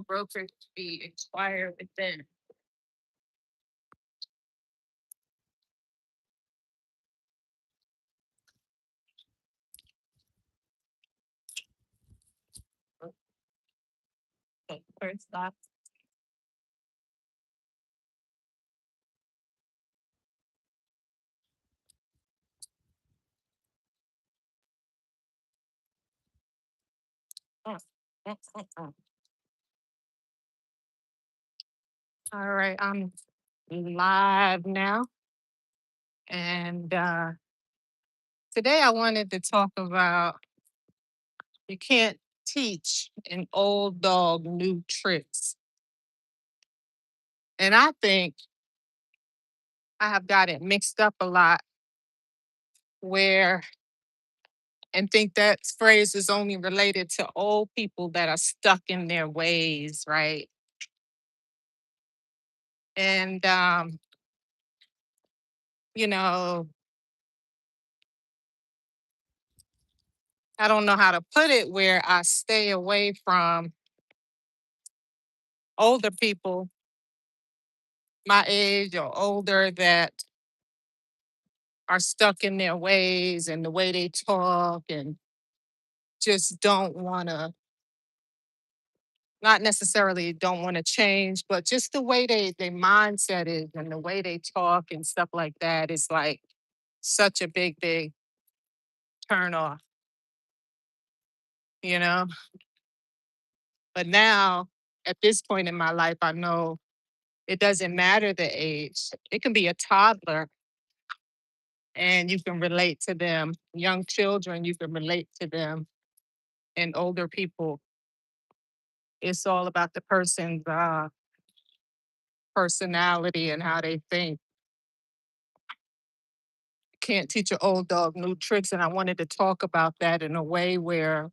broker to be expired within. Okay, first off, mm, mm. All right, I'm live now. And today I wanted to talk about you can't teach an old dog new tricks. And I think I have got it mixed up a lot where and think that phrase is only related to old people that are stuck in their ways, right? And you know, I don't know how to put it where I stay away from older people my age or older that are stuck in their ways and the way they talk and just don't want to, not necessarily don't want to change, but just the way they mindset is and the way they talk and stuff like that is like such a big turn off, you know? But now at this point in my life, I know it doesn't matter the age. It can be a toddler and you can relate to them. Young children, you can relate to them. And older people, it's all about the person's personality and how they think. Can't teach an old dog new tricks. And I wanted to talk about that in a way where,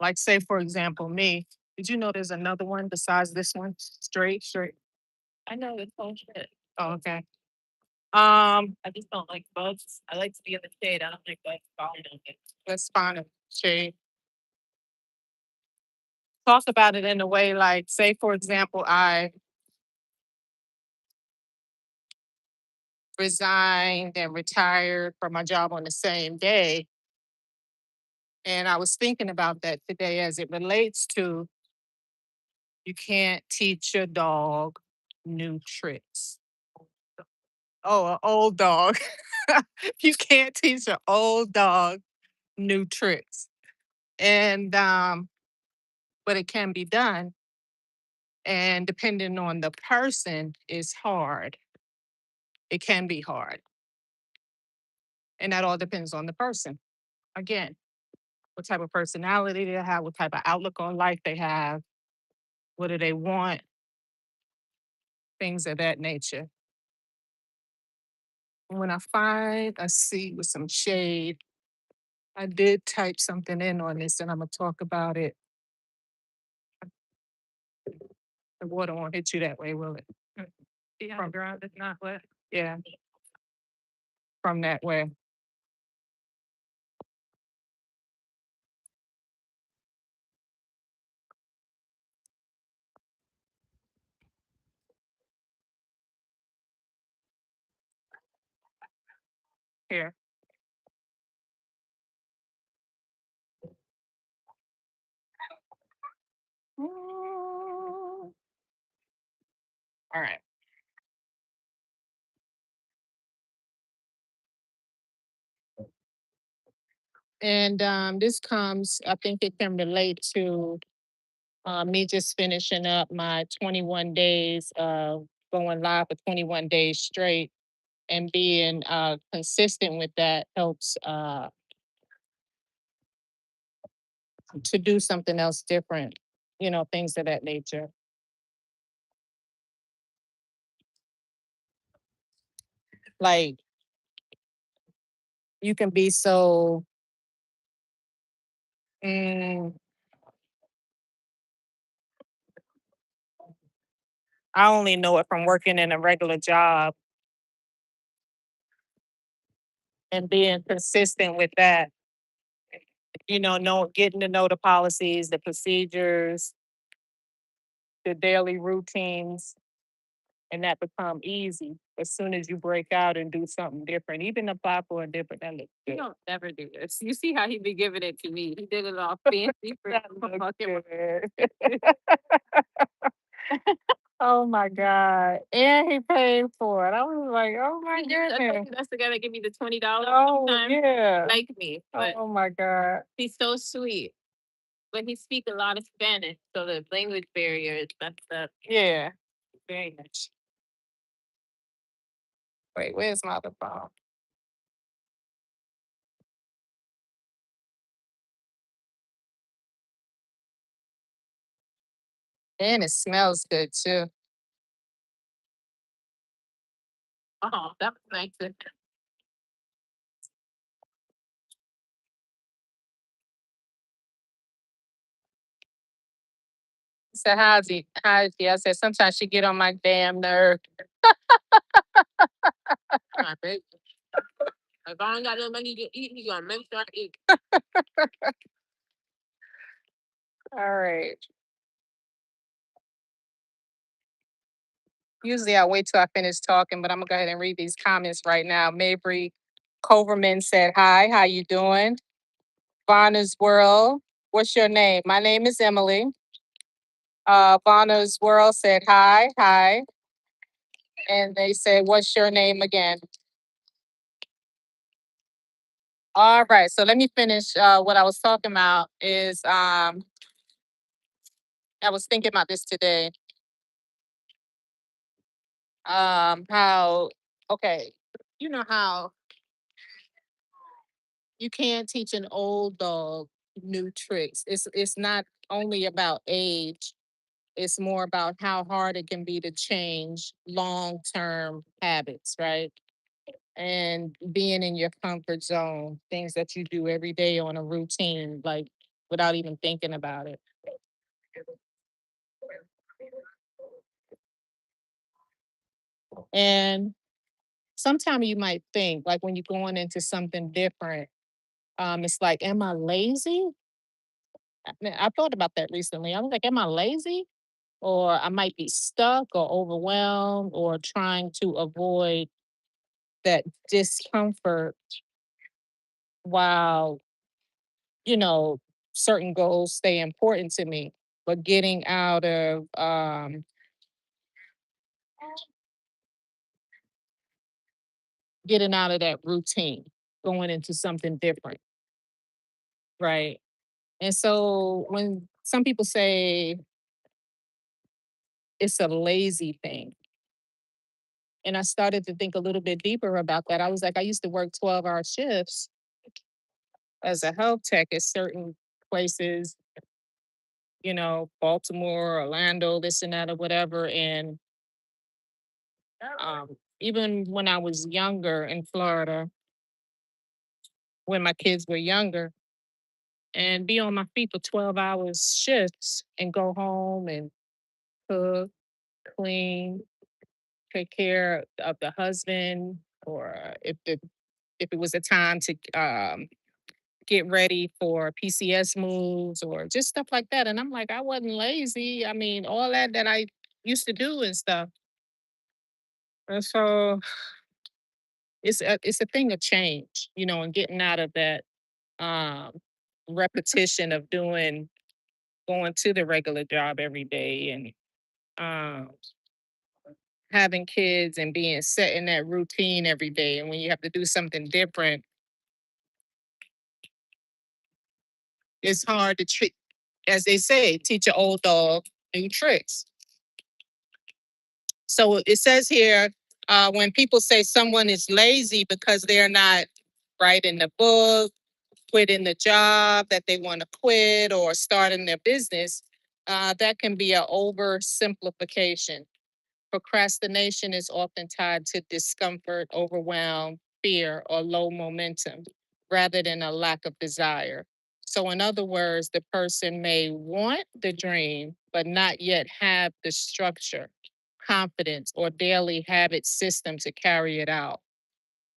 like, say, for example, me, did you know there's another one besides this one? Straight, straight. I know it's whole shit. Oh, okay. I just don't like bugs. I like to be in the shade. I don't like bugs falling on me. Let's find a shade. Talk about it in a way like, say, for example, I resigned and retired from my job on the same day. And I was thinking about that today as it relates to you can't teach your dog new tricks. Oh, an old dog. You can't teach an old dog new tricks. And but it can be done. And depending on the person is hard. It can be hard. And that all depends on the person. Again, what type of personality they have, what type of outlook on life they have, what do they want, things of that nature. When I find a seat with some shade, I did type something in on this and I'm gonna talk about it. The water won't hit you that way, will it? Yeah, from ground, it's not wet. Yeah, from that way. Here. All right. And this comes, I think it can relate to me just finishing up my 21 days of going live for 21 days straight and being consistent with that helps to do something else different, things of that nature. Like you can be so, mm, I only know it from working in a regular job and being consistent with that. Getting to know the policies, the procedures, the daily routines, and that become easy as soon as you break out and do something different, even apply for a different. That looks He good. don't never do this. You see how he be giving it to me. He did it all fancy for That for looks fucking good. Oh my God. And he paid for it. I was like, oh my goodness. that's the guy that gave me the $20 Oh time. yeah. Like me, but Oh my God. he's so sweet. But he speak a lot of Spanish, so the language barrier is messed up Yeah. very much. Wait, where's my other phone? And it smells good too. Oh, that was nice. So how's he? I said sometimes she get on my damn nerve. My baby. If I don't got no money to eat, he gonna make sure I eat. All right. Usually I wait till I finish talking, but I'm gonna go ahead and read these comments right now. Mabry Coverman said, "Hi, how you doing?" Vonna's World, what's your name? My name is Emily. Vonna's World said, "Hi, hi," and they said, "What's your name again?" All right, so let me finish. What I was talking about is I was thinking about this today. How okay, you know how you can't teach an old dog new tricks. It's not only about age, it's more about how hard it can be to change long-term habits, right? And being in your comfort zone, things that you do every day on a routine, like without even thinking about it. And sometimes you might think, like when you're going into something different, it's like, am I lazy? I thought about that recently. I was like, am I lazy? Or I might be stuck or overwhelmed or trying to avoid that discomfort while, you know, certain goals stay important to me. But getting out of that routine, going into something different, right? And so when some people say it's a lazy thing, and I started to think a little bit deeper about that. I was like, I used to work 12-hour shifts as a health tech at certain places, Baltimore, Orlando, this and that or whatever. And even when I was younger in Florida, when my kids were younger, and be on my feet for 12 hours shifts and go home and cook, clean, take care of the husband, or if it was a time to get ready for PCS moves or just stuff like that. And I'm like, I wasn't lazy. I mean, all that I used to do and stuff. And so it's a thing of change, and getting out of that um, repetition of going to the regular job every day and um, having kids and being set in that routine every day. And when you have to do something different, it's hard to trick, as they say, teach an old dog new tricks. So it says here, when people say someone is lazy because they're not writing the book, quitting the job that they want to quit, or starting their business, that can be an oversimplification. Procrastination is often tied to discomfort, overwhelm, fear, or low momentum rather than a lack of desire. So, in other words, the person may want the dream, but not yet have the structure, confidence, or daily habit system to carry it out.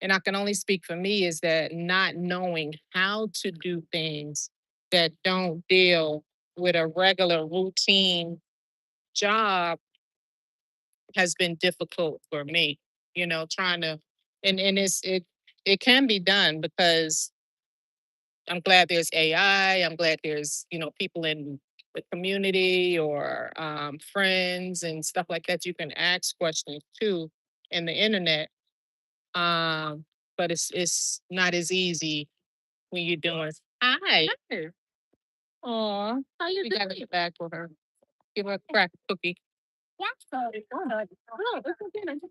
And I can only speak for me is that not knowing how to do things that don't deal with a regular routine job has been difficult for me, trying to and it can be done because I'm glad there's AI. I'm glad there's, people in the community or friends and stuff like that. You can ask questions too in the internet. Um, but it's not as easy when you're doing. Hi. Aw. How you doing? Gotta get back with her. Give her a crack cookie. Look,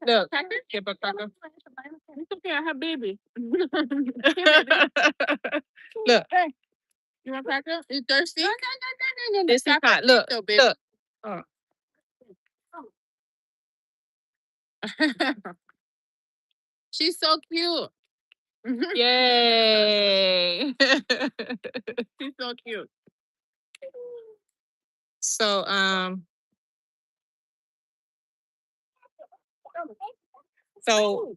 look, give her a cracker. It's okay, I have baby. Look. You want cracker? You thirsty? No. This is hot. Look, look. Oh. She's so cute. Yay. She's so cute. So so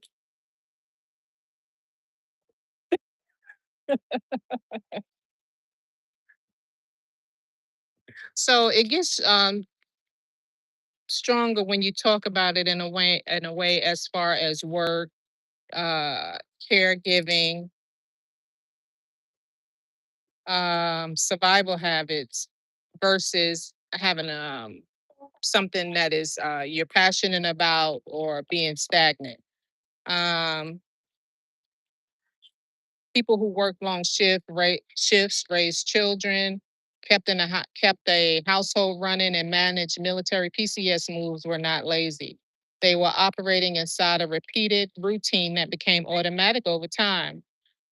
so it gets stronger when you talk about it in a way as far as work, uh caregiving, survival habits versus having something that is you're passionate about or being stagnant. Um, People who work long shifts, raised children, kept a household running, and managed military PCS moves were not lazy. They were operating inside a repeated routine that became automatic over time.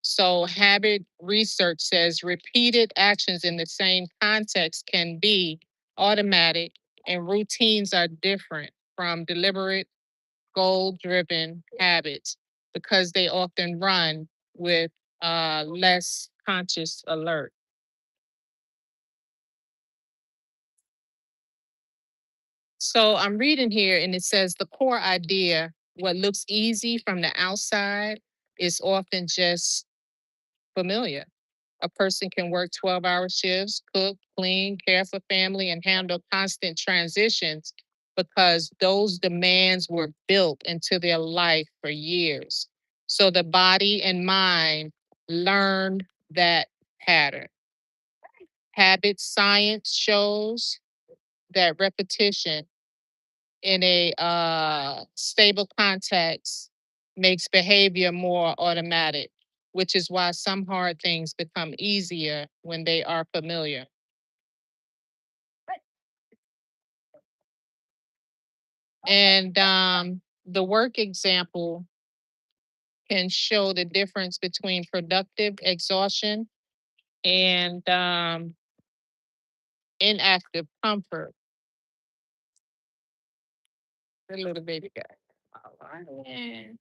So, habit research says repeated actions in the same context can be automatic, and routines are different from deliberate, goal driven habits because they often run with less conscious alert. So I'm reading here and it says the core idea, what looks easy from the outside, is often just familiar. A person can work 12-hour shifts, cook, clean, care for family, and handle constant transitions because those demands were built into their life for years. So the body and mind learned that pattern. Habit science shows that repetition in a stable context makes behavior more automatic, which is why some hard things become easier when they are familiar. And the work example can show the difference between productive exhaustion and inactive comfort. The little baby guy. All right.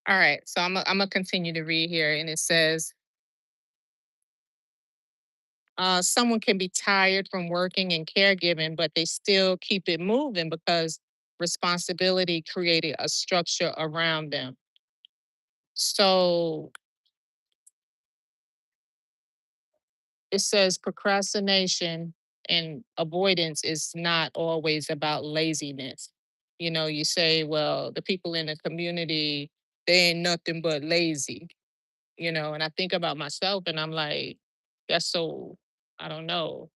All right. So I'm gonna continue to read here, and it says someone can be tired from working and caregiving, but they still keep it moving because responsibility created a structure around them. So it says procrastination and avoidance is not always about laziness. You say, well, the people in the community, they ain't nothing but lazy, and I think about myself and I'm like, that's so, I don't know,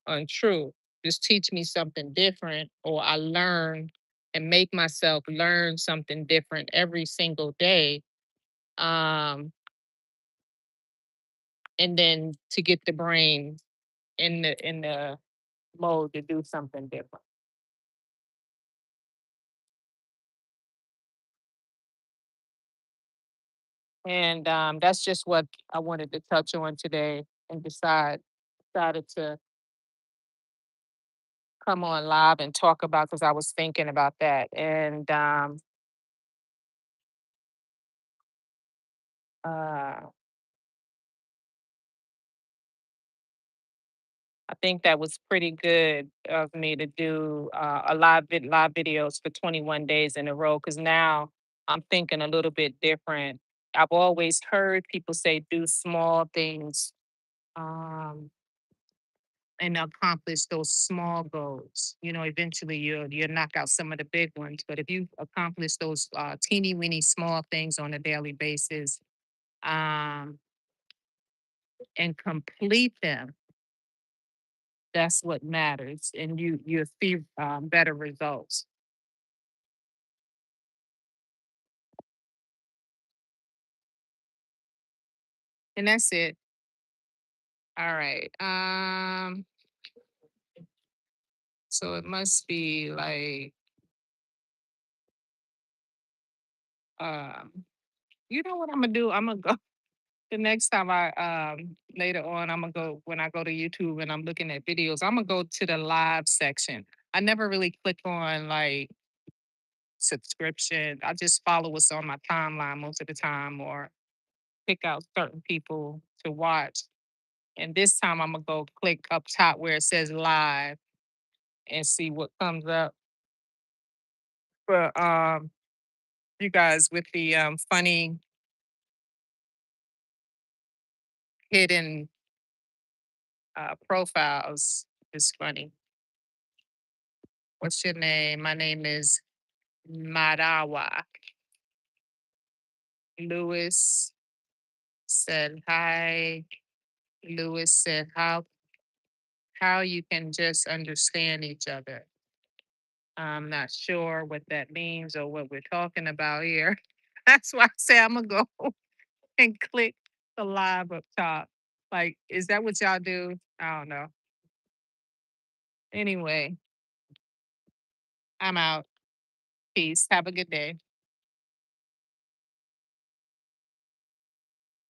untrue. Just teach me something different, or I learn and make myself learn something different every single day. Um, and then to get the brain in the mode to do something different. And that's just what I wanted to touch on today and decided to come on live and talk about because I was thinking about that. And uh, I think that was pretty good of me to do live videos for 21 days in a row because now I'm thinking a little bit different. I've always heard people say do small things um, and accomplish those small goals. You know, eventually you'll knock out some of the big ones. But if you accomplish those teeny weeny small things on a daily basis um, and complete them, that's what matters, and you see better results. And that's it. All right. So it must be like um you know what I'm gonna do? I'm gonna go the next time I later on I'm gonna go when I go to YouTube and I'm looking at videos, I'm gonna go to the live section. I never really click on like subscription. I just follow what's on my timeline most of the time or pick out certain people to watch. And this time I'm gonna go click up top where it says live and see what comes up. But you guys with the funny hidden profiles is funny. What's your name? My name is Marawa. Lewis said hi. Lewis said how you can just understand each other. I'm not sure what that means or what we're talking about here. That's why I say I'm gonna go and click the live up top. Like, is that what y'all do? I don't know. Anyway, I'm out. Peace. Have a good day.